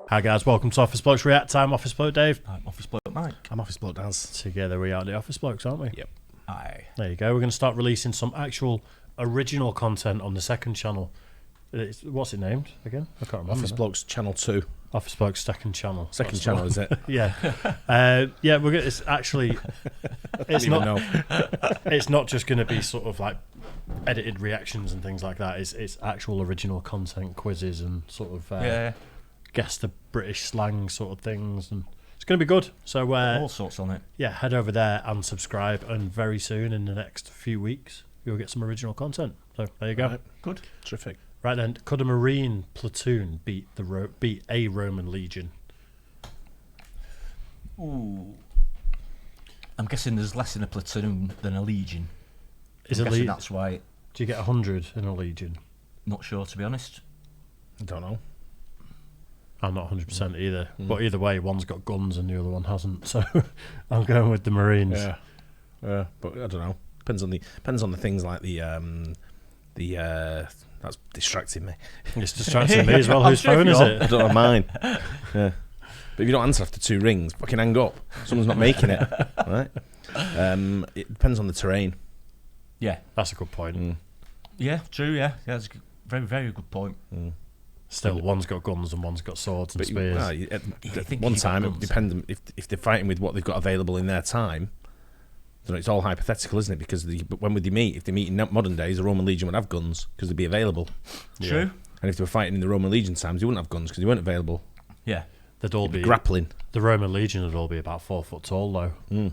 Hi guys, welcome to Office Blokes React. I'm Office Bloke Dave. I'm Office Bloke Mike. I'm Office Bloke Daz. Together we are the Office Blokes, aren't we? Yep. Aye. There you go. We're going to start releasing some actual original content on the second channel. What's it named again? I can't remember. Office Blokes Channel 2. Office Blokes second channel. Second channel, is it? Yeah. Yeah, we're gonna, it's actually... It's not, it's not just going to be sort of like edited reactions and things like that. It's actual original content, quizzes and sort of... guess the British slang sort of things, and it's going to be good. So all sorts on it. Yeah, head over there and subscribe, and very soon, in the next few weeks, you'll get some original content. So there you go. Right. Good. Terrific. Right then, could a Marine platoon beat a Roman legion? Ooh. I'm guessing there's less in a platoon than a legion. Is I'm a guessing legion? that's why. Do you get 100 in a legion? Not sure, to be honest. I don't know. I'm not 100% either. But either way, one's got guns and the other one hasn't. So I'm going with the Marines. Yeah. But I don't know. Depends on the things like the that's distracting me. It's distracting me as well. Whose phone is it? I don't know mine. Yeah. But if you don't answer after 2 rings, fucking hang up. Someone's not making it. Right? It depends on the terrain. Yeah. That's a good point. Yeah, true, yeah. That's a very, very good point. Still, one's got guns and one's got swords and spears. One time, it depends if they're fighting with what they've got available in their time. Then it's all hypothetical, isn't it? Because when would they meet? If they meet in modern days, the Roman Legion would have guns because they'd be available. True. Yeah. And if they were fighting in the Roman Legion times, they wouldn't have guns because they weren't available. Yeah. They'd all be grappling. The Roman Legion would all be about 4 foot tall, though,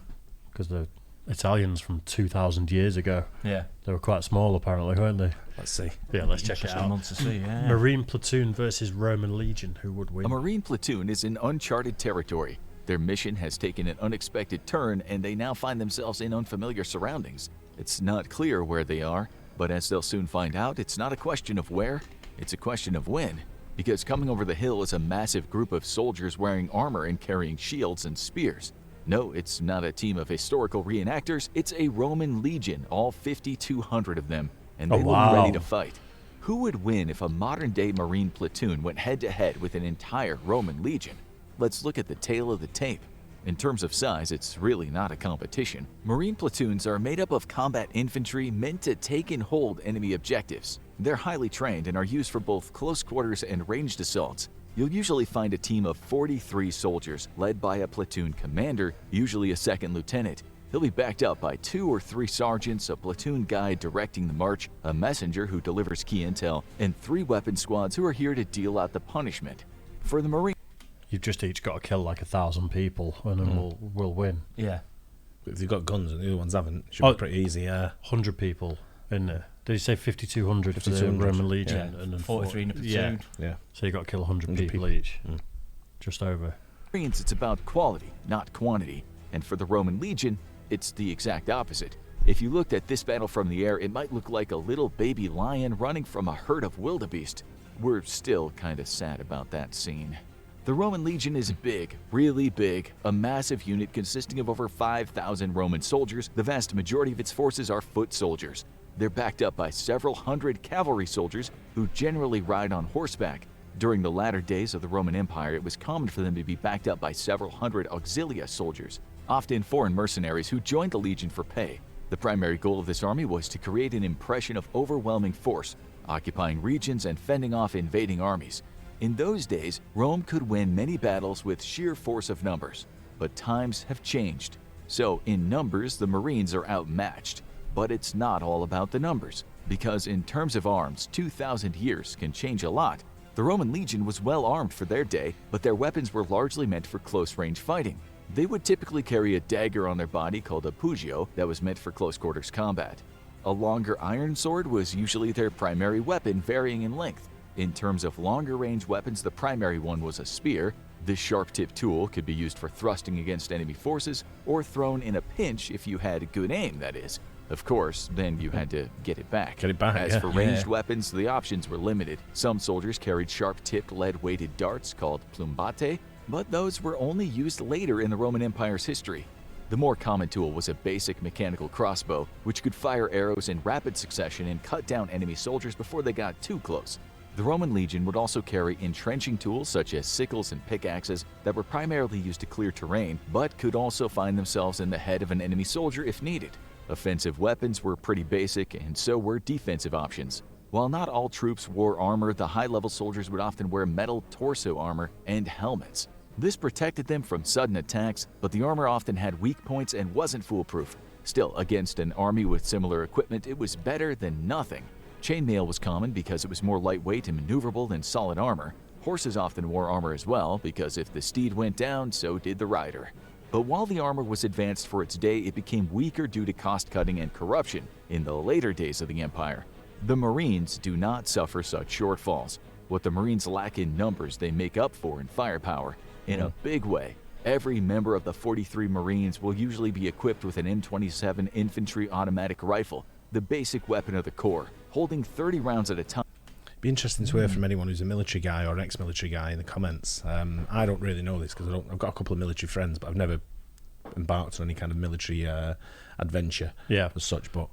because the Italians from 2,000 years ago. Yeah. They were quite small, apparently, weren't they? Let's see. Yeah, let's check it Interesting out. one to see, yeah. Marine platoon versus Roman Legion. Who would win? A Marine platoon is in uncharted territory. Their mission has taken an unexpected turn, and they now find themselves in unfamiliar surroundings. It's not clear where they are, but as they'll soon find out, it's not a question of where, it's a question of when. Because coming over the hill is a massive group of soldiers wearing armor and carrying shields and spears. No, it's not a team of historical reenactors, it's a Roman legion, all 5,200 of them, and they will be ready to fight. Who would win if a modern-day Marine platoon went head-to-head with an entire Roman legion? Let's look at the tail of the tape. In terms of size, it's really not a competition. Marine platoons are made up of combat infantry meant to take and hold enemy objectives. They're highly trained and are used for both close quarters and ranged assaults. You'll usually find a team of 43 soldiers led by a platoon commander, usually a second lieutenant. He'll be backed up by 2 or 3 sergeants, a platoon guide directing the march, a messenger who delivers key intel, and 3 weapon squads who are here to deal out the punishment. For the Marine, You've just each got to kill like 1,000 people, and then we'll win. Yeah. If they've got guns and the other ones haven't, it should be pretty easy. 100 people in there. Did you say 5,200 for the Roman Legion? Yeah. And then 43 in a platoon. Yeah. So you've got to kill 100 people each. Just over. Marines, it's about quality, not quantity. And for the Roman legion, it's the exact opposite. If you looked at this battle from the air, it might look like a little baby lion running from a herd of wildebeest. We're still kind of sad about that scene. The Roman legion is big, really big, a massive unit consisting of over 5,000 Roman soldiers. The vast majority of its forces are foot soldiers. They're backed up by several hundred cavalry soldiers who generally ride on horseback. During the latter days of the Roman Empire, it was common for them to be backed up by several hundred auxilia soldiers, often foreign mercenaries who joined the legion for pay. The primary goal of this army was to create an impression of overwhelming force, occupying regions and fending off invading armies. In those days, Rome could win many battles with sheer force of numbers, but times have changed. So in numbers, the Marines are outmatched. But it's not all about the numbers, because in terms of arms, 2,000 years can change a lot. The Roman legion was well armed for their day, but their weapons were largely meant for close-range fighting. They would typically carry a dagger on their body called a pugio that was meant for close-quarters combat. A longer iron sword was usually their primary weapon, varying in length. In terms of longer-range weapons, the primary one was a spear. This sharp-tipped tool could be used for thrusting against enemy forces, or thrown in a pinch if you had good aim, that is. Of course, then you had to get it back. As for ranged weapons, the options were limited. Some soldiers carried sharp-tipped lead-weighted darts called plumbate, but those were only used later in the Roman Empire's history. The more common tool was a basic mechanical crossbow, which could fire arrows in rapid succession and cut down enemy soldiers before they got too close. The Roman legion would also carry entrenching tools such as sickles and pickaxes that were primarily used to clear terrain, but could also find themselves in the head of an enemy soldier if needed. Offensive weapons were pretty basic, and so were defensive options. While not all troops wore armor, the high-level soldiers would often wear metal torso armor and helmets. This protected them from sudden attacks, but the armor often had weak points and wasn't foolproof. Still, against an army with similar equipment, it was better than nothing. Chainmail was common because it was more lightweight and maneuverable than solid armor. Horses often wore armor as well, because if the steed went down, so did the rider. But while the armor was advanced for its day, it became weaker due to cost-cutting and corruption in the later days of the Empire. The Marines do not suffer such shortfalls. What the Marines lack in numbers, they make up for in firepower. In a big way. Every member of the 43 Marines will usually be equipped with an M27 infantry automatic rifle, the basic weapon of the Corps, holding 30 rounds at a time. Be interesting to hear from anyone who's a military guy or an ex-military guy in the comments. I don't really know this because I've got a couple of military friends, but I've never embarked on any kind of military adventure as such. But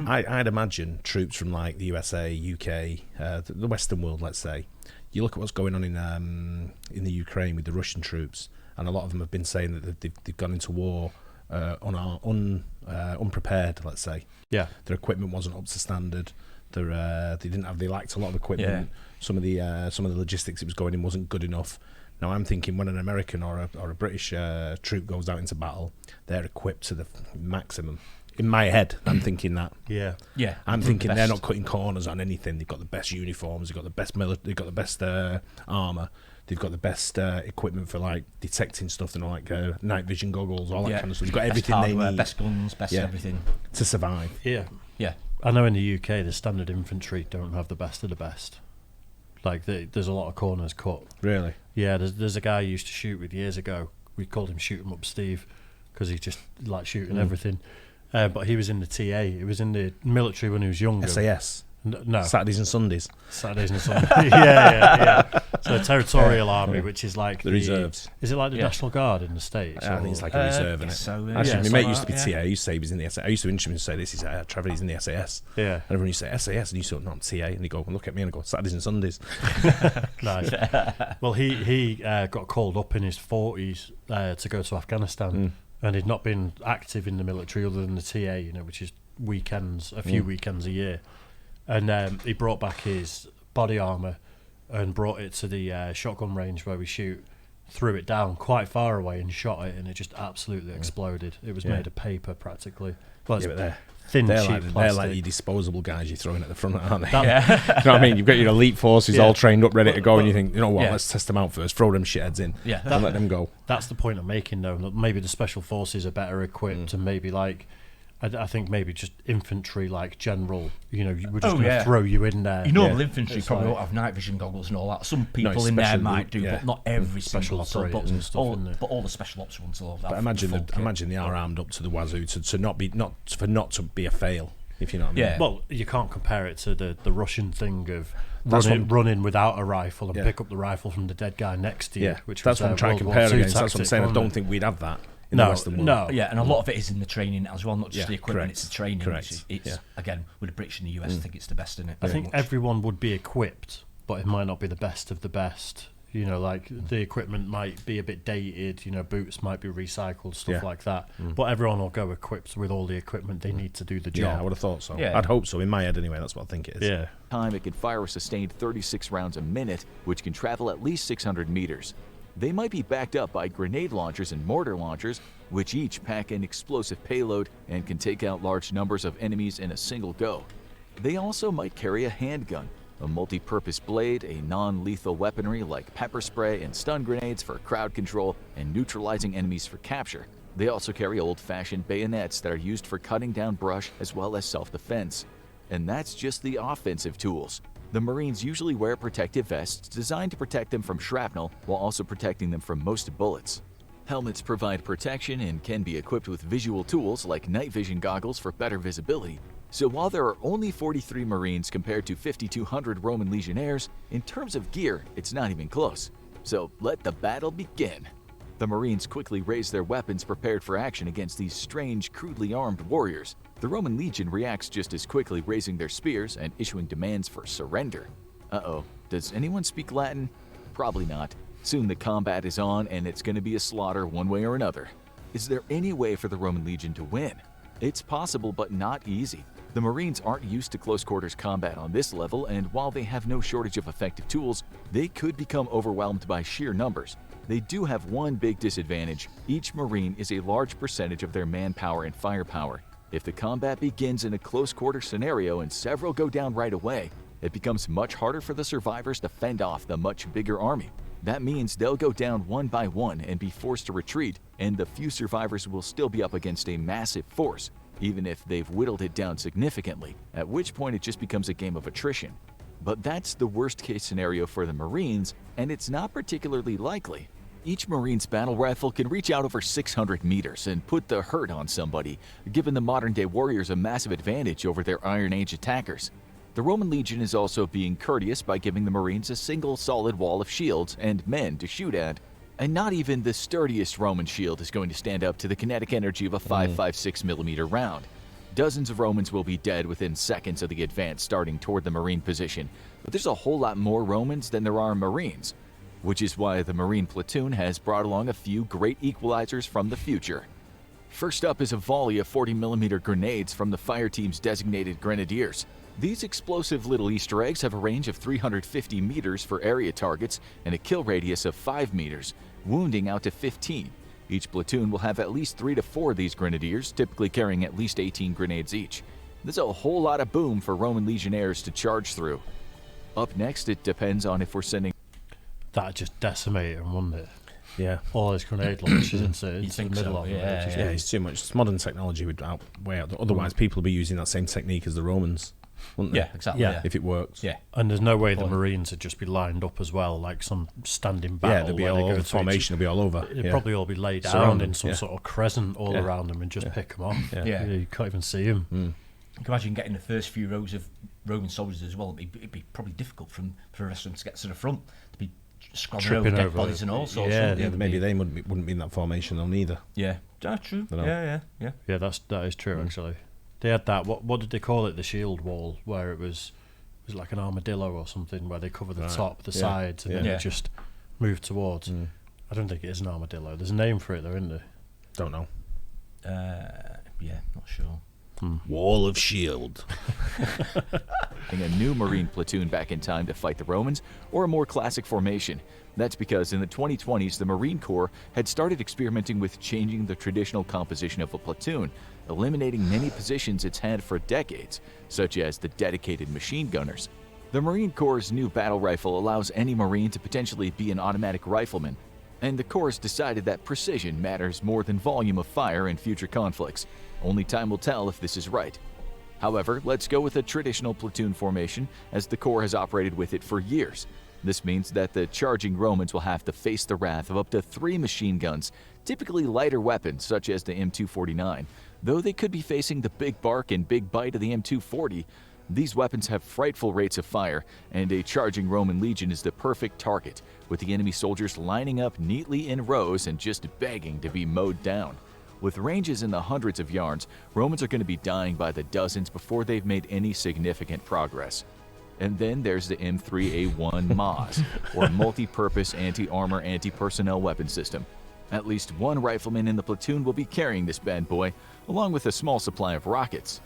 I'd imagine troops from like the USA, UK, the Western world, let's say. You look at what's going on in the Ukraine with the Russian troops, and a lot of them have been saying that they've gone into war unprepared, let's say. Yeah, their equipment wasn't up to standard. They lacked a lot of equipment. Yeah. Some of the logistics it was going in wasn't good enough. Now I'm thinking when an American or a British troop goes out into battle, they're equipped to the maximum. In my head, I'm thinking that. Yeah. I'm thinking they're not cutting corners on anything. They've got the best uniforms. They've got the best they've got the best armor. They've got the best equipment for like detecting stuff, like night vision goggles, all that kind of stuff. They've got everything they need. Best guns, best everything to survive. Yeah. I know in the UK, the standard infantry don't have the best of the best. Like there's a lot of corners cut. Really? Yeah. There's a guy I used to shoot with years ago. We called him Shoot 'em Up Steve because he just liked shooting everything. But he was in the TA. He was in the military when he was younger. SAS? No. Saturdays and Sundays? Saturdays and Sundays. yeah. So Territorial Army, which is like the reserves. Is it like the National Guard in the States? I think it's like a reserve, isn't it? So, actually, my mate used to be TA. I used to say he was in the SAS. I used to interview him and say, this is Trevor, he's in the SAS. Yeah. And everyone used to say, SAS, and you say, no, I'm TA. And they go, well, look at me, and I go, Saturdays and Sundays. Nice. Well, he got called up in his 40s to go to Afghanistan. And he'd not been active in the military other than the TA, which is weekends, a few weekends a year. And he brought back his body armour and brought it to the shotgun range where we shoot, threw it down quite far away and shot it, and it just absolutely exploded. It was made of paper practically. Well, but they're thin, cheap plastic. They're like your disposable guys you're throwing at the front, aren't they? You know what I mean? You've got your elite forces all trained up, ready to go, and you think, you know what, let's test them out first, throw them shitheads in, and let them go. That's the point I'm making, though. Maybe the special forces are better equipped, and maybe like, I think maybe just infantry, like general, we're just going to throw you in there. Normal infantry probably won't have night vision goggles and all that. Some people in there might do, but not every special operators and stuff. But all the special ops ones will have. But imagine they are armed up to the wazoo to not be a fail. If you know what I mean. Yeah. Well, you can't compare it to the Russian thing of running without a rifle and pick up the rifle from the dead guy next to you. Yeah. Which that's what I'm trying to compare against. That's what I'm saying. I don't think we'd have that. No, and a lot of it is in the training as well, not just the equipment. It's the training. Correct. It's again with the British and the US. I think it's the best in it. I think everyone would be equipped, but it might not be the best of the best. Like the equipment might be a bit dated. Boots might be recycled, stuff like that. But everyone will go equipped with all the equipment they need to do the job. Yeah, I would have thought so. Yeah. I'd hope so. In my head, anyway, that's what I think it is. Yeah. Time it can fire a sustained 36 rounds a minute, which can travel at least 600 meters. They might be backed up by grenade launchers and mortar launchers, which each pack an explosive payload and can take out large numbers of enemies in a single go. They also might carry a handgun, a multi-purpose blade, a non-lethal weaponry like pepper spray and stun grenades for crowd control and neutralizing enemies for capture. They also carry old-fashioned bayonets that are used for cutting down brush as well as self-defense. And that's just the offensive tools. The Marines usually wear protective vests designed to protect them from shrapnel while also protecting them from most bullets. Helmets provide protection and can be equipped with visual tools like night vision goggles for better visibility. So while there are only 43 Marines compared to 5,200 Roman legionnaires, in terms of gear, it's not even close. So let the battle begin. The Marines quickly raise their weapons prepared for action against these strange, crudely armed warriors. The Roman legion reacts just as quickly, raising their spears and issuing demands for surrender. Uh-oh, Does anyone speak Latin? Probably not. Soon the combat is on, and it's going to be a slaughter one way or another. Is there any way for the Roman legion to win? It's possible, but not easy. The Marines aren't used to close quarters combat on this level, and while they have no shortage of effective tools, they could become overwhelmed by sheer numbers. They do have one big disadvantage. Each Marine is a large percentage of their manpower and firepower. If the combat begins in a close quarter scenario and several go down right away, it becomes much harder for the survivors to fend off the much bigger army. That means they'll go down one by one and be forced to retreat, and the few survivors will still be up against a massive force, even if they've whittled it down significantly, at which point it just becomes a game of attrition. But that's the worst case scenario for the Marines, and it's not particularly likely. Each Marine's battle rifle can reach out over 600 meters and put the hurt on somebody, giving the modern-day warriors a massive advantage over their Iron Age attackers. The Roman legion is also being courteous by giving the Marines a single solid wall of shields and men to shoot at, and not even the sturdiest Roman shield is going to stand up to the kinetic energy of a 5.56mm round. Dozens of Romans will be dead within seconds of the advance starting toward the Marine position, but there's a whole lot more Romans than there are Marines, which is why the Marine platoon has brought along a few great equalizers from the future. First up is a volley of 40mm grenades from the fire team's designated grenadiers. These explosive little Easter eggs have a range of 350 meters for area targets and a kill radius of 5 meters, wounding out to 15. Each platoon will have at least 3 to 4 of these grenadiers, typically carrying at least 18 grenades each. There's a whole lot of boom for Roman legionnaires to charge through. Up next, it depends on if we're sending... That'd just decimate them, wouldn't it? Yeah. All those grenade launchers into the middle of them. Yeah, it's too much. It's modern technology would outweigh out. Otherwise, people would be using that same technique as the Romans, wouldn't they? Yeah, exactly. Yeah. If it works. Yeah. And there's no way the Marines would just be lined up as well, like some standing battle. Yeah, they'd be all over. The formation would be all over. It'd probably all be laid down in some sort of crescent all around them and just pick them off. Yeah. You can't even see them. You can imagine getting the first few rows of Roman soldiers as well. It'd be probably difficult for the rest of them to get to the front, to be scrambling over dead bodies and all sorts. Yeah, maybe they wouldn't be in that formation though neither. Yeah, that's true. Yeah. Yeah, that is true actually. They had that. What did they call it? The shield wall, where it was like an armadillo or something, where they cover the top, the sides, and then it just moved towards. I don't think it is an armadillo. There's a name for it, though, isn't there? Don't know. Yeah, not sure. Wall of shield. A new Marine platoon back in time to fight the Romans, or a more classic formation. That's because in the 2020s, the Marine Corps had started experimenting with changing the traditional composition of a platoon, eliminating many positions it's had for decades, such as the dedicated machine gunners. The Marine Corps' new battle rifle allows any Marine to potentially be an automatic rifleman, and the Corps decided that precision matters more than volume of fire in future conflicts. Only time will tell if this is right. However, let's go with a traditional platoon formation, as the Corps has operated with it for years. This means that the charging Romans will have to face the wrath of up to 3 machine guns, typically lighter weapons such as the M249. Though they could be facing the big bark and big bite of the M240, these weapons have frightful rates of fire, and a charging Roman legion is the perfect target, with the enemy soldiers lining up neatly in rows and just begging to be mowed down. With ranges in the hundreds of yards, Romans are going to be dying by the dozens before they've made any significant progress. And then there's the M3A1 MAS, or Multi-Purpose Anti-Armor Anti-Personnel Weapon System. At least one rifleman in the platoon will be carrying this bad boy, along with a small supply of rockets.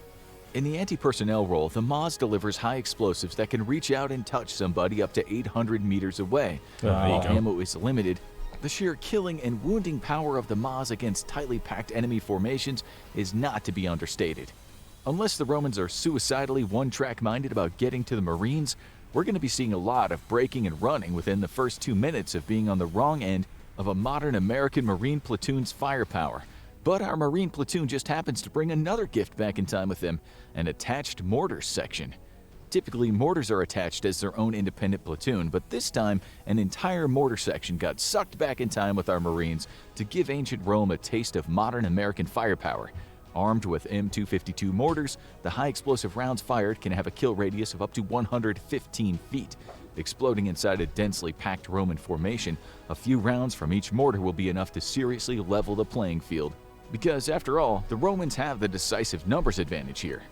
In the anti-personnel role, the MAS delivers high explosives that can reach out and touch somebody up to 800 meters away. While ammo is limited, the sheer killing and wounding power of the MAS against tightly packed enemy formations is not to be understated. Unless the Romans are suicidally one-track minded about getting to the Marines, we're going to be seeing a lot of braking and running within the first 2 minutes of being on the wrong end of a modern American Marine platoon's firepower. But our Marine platoon just happens to bring another gift back in time with them, an attached mortars section. Typically, mortars are attached as their own independent platoon, but this time, an entire mortar section got sucked back in time with our Marines to give ancient Rome a taste of modern American firepower. Armed with M252 mortars, the high explosive rounds fired can have a kill radius of up to 115 feet. Exploding inside a densely packed Roman formation, a few rounds from each mortar will be enough to seriously level the playing field. Because, after all, the Romans have the decisive numbers advantage here.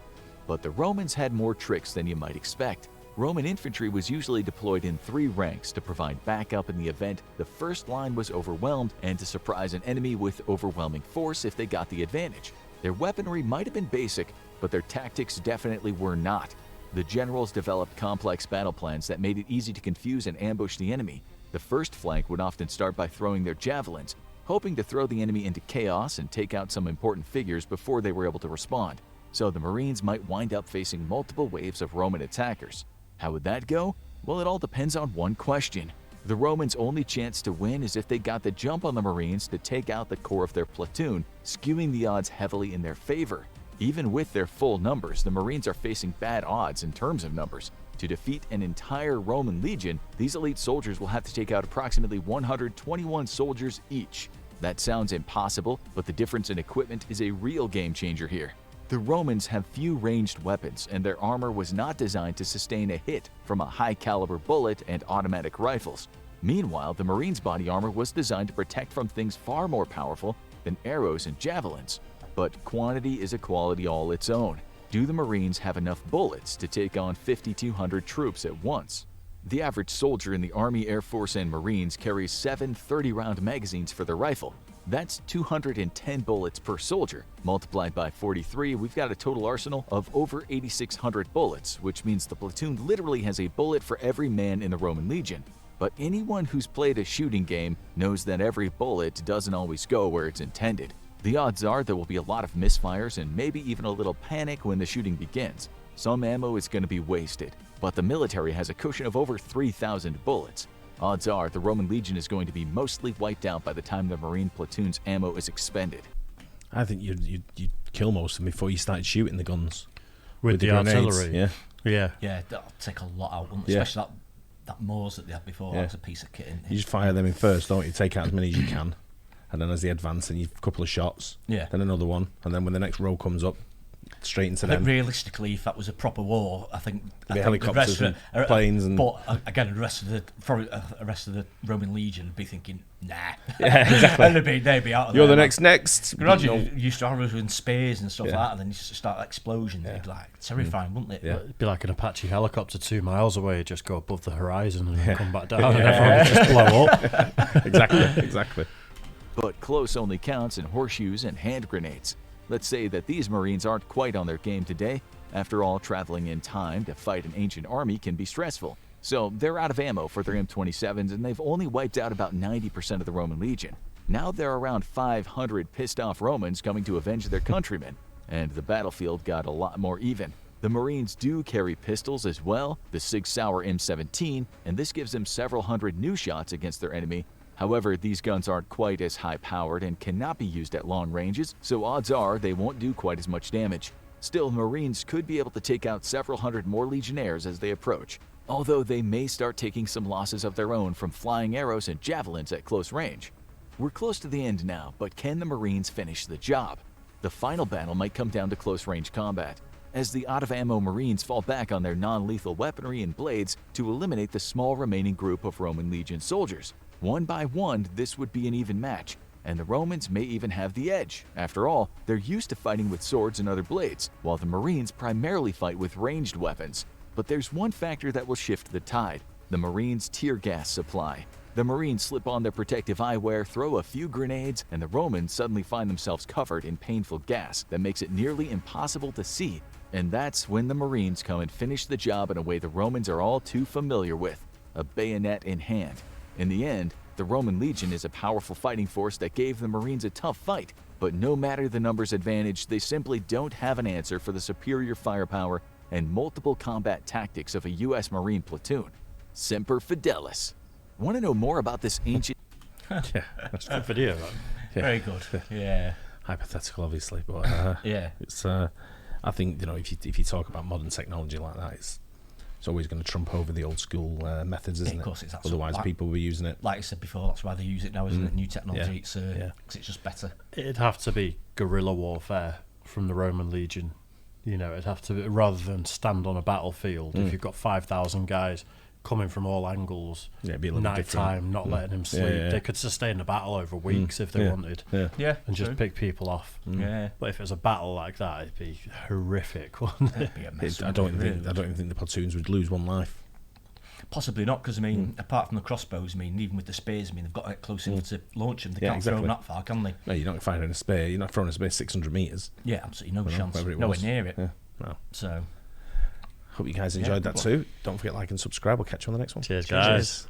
But the Romans had more tricks than you might expect. Roman infantry was usually deployed in 3 ranks to provide backup in the event the first line was overwhelmed and to surprise an enemy with overwhelming force if they got the advantage. Their weaponry might have been basic, but their tactics definitely were not. The generals developed complex battle plans that made it easy to confuse and ambush the enemy. The first flank would often start by throwing their javelins, hoping to throw the enemy into chaos and take out some important figures before they were able to respond. So the Marines might wind up facing multiple waves of Roman attackers. How would that go? Well, it all depends on one question. The Romans' only chance to win is if they got the jump on the Marines to take out the core of their platoon, skewing the odds heavily in their favor. Even with their full numbers, the Marines are facing bad odds in terms of numbers. To defeat an entire Roman legion, these elite soldiers will have to take out approximately 121 soldiers each. That sounds impossible, but the difference in equipment is a real game changer here. The Romans have few ranged weapons, and their armor was not designed to sustain a hit from a high-caliber bullet and automatic rifles. Meanwhile, the Marines' body armor was designed to protect from things far more powerful than arrows and javelins. But quantity is a quality all its own. Do the Marines have enough bullets to take on 5,200 troops at once? The average soldier in the Army, Air Force, and Marines carries 7 30-round magazines for their rifle. That's 210 bullets per soldier. Multiplied by 43, we've got a total arsenal of over 8,600 bullets, which means the platoon literally has a bullet for every man in the Roman legion. But anyone who's played a shooting game knows that every bullet doesn't always go where it's intended. The odds are there will be a lot of misfires and maybe even a little panic when the shooting begins. Some ammo is going to be wasted, but the military has a cushion of over 3,000 bullets. Odds are the Roman legion is going to be mostly wiped out by the time the Marine platoon's ammo is expended. I think you'd kill most of them before you started shooting the guns. With the artillery. Yeah, that'll take a lot out, especially that Mortar that they had before. That's a piece of kit in here. You just fire them in first, don't you? Take out as many as you can. And then as they advance, then you have a couple of shots. Yeah. Then another one. And then when the next row comes up, straight into them. Realistically, if that was a proper war, I think helicopters and planes and. But again, the rest of the Roman legion would be thinking, nah. Yeah, exactly. And they'd be out of You're there. the next. Imagine you used to arrows with spears and stuff like that, and then you start explosions. It'd be like terrifying, wouldn't it? Yeah. It'd be like an Apache helicopter 2 miles away, just go above the horizon and come back down, and everyone would just blow up. Exactly. But close only counts in horseshoes and hand grenades. Let's say that these Marines aren't quite on their game today. After all, traveling in time to fight an ancient army can be stressful. So they're out of ammo for their M27s, and they've only wiped out about 90% of the Roman legion. Now there are around 500 pissed-off Romans coming to avenge their countrymen, and the battlefield got a lot more even. The Marines do carry pistols as well, the Sig Sauer M17, and this gives them several hundred new shots against their enemy. However, these guns aren't quite as high-powered and cannot be used at long ranges, so odds are they won't do quite as much damage. Still, Marines could be able to take out several hundred more legionnaires as they approach, although they may start taking some losses of their own from flying arrows and javelins at close range. We're close to the end now, but can the Marines finish the job? The final battle might come down to close-range combat, as the out-of-ammo Marines fall back on their non-lethal weaponry and blades to eliminate the small remaining group of Roman legion soldiers. One by one, this would be an even match, and the Romans may even have the edge. After all, they're used to fighting with swords and other blades, while the Marines primarily fight with ranged weapons. But there's one factor that will shift the tide: the Marines' tear gas supply. The Marines slip on their protective eyewear, throw a few grenades, and the Romans suddenly find themselves covered in painful gas that makes it nearly impossible to see. And that's when the Marines come and finish the job in a way the Romans are all too familiar with: a bayonet in hand. In the end, the Roman legion is a powerful fighting force that gave the Marines a tough fight, but no matter the numbers advantage, they simply don't have an answer for the superior firepower and multiple combat tactics of a U.S. Marine platoon. Semper Fidelis. Want to know more about this ancient... Yeah, that's a good video. Very good. Yeah. Hypothetical, obviously, but it's. I think if you talk about modern technology like that, it's always going to trump over the old school methods, isn't it? Of course, it's otherwise people were using it. Like I said before, that's why they use it now, isn't it? New technology, because it's just better. It'd have to be guerrilla warfare from the Roman legion. It'd have to be, rather than stand on a battlefield. If you've got 5,000 guys coming from all angles, it'd be a little night time, not letting him sleep. They could sustain the battle over weeks if they wanted. And just pick people off. But if it was a battle like that, it'd be horrific, wouldn't it? It'd be a mess. I don't even think the platoons would lose one life. Possibly not, because I mean, apart from the crossbows, I mean, even with the spears, I mean, they've got to get close enough to launch them. They can't throw them that far, can they? No, you're not firing a spear. You're not throwing a spear 600 metres. Yeah, absolutely no chance. Nowhere near it. No. So, hope you guys enjoyed that too. Don't forget to like and subscribe. We'll catch you on the next one. Cheers, guys.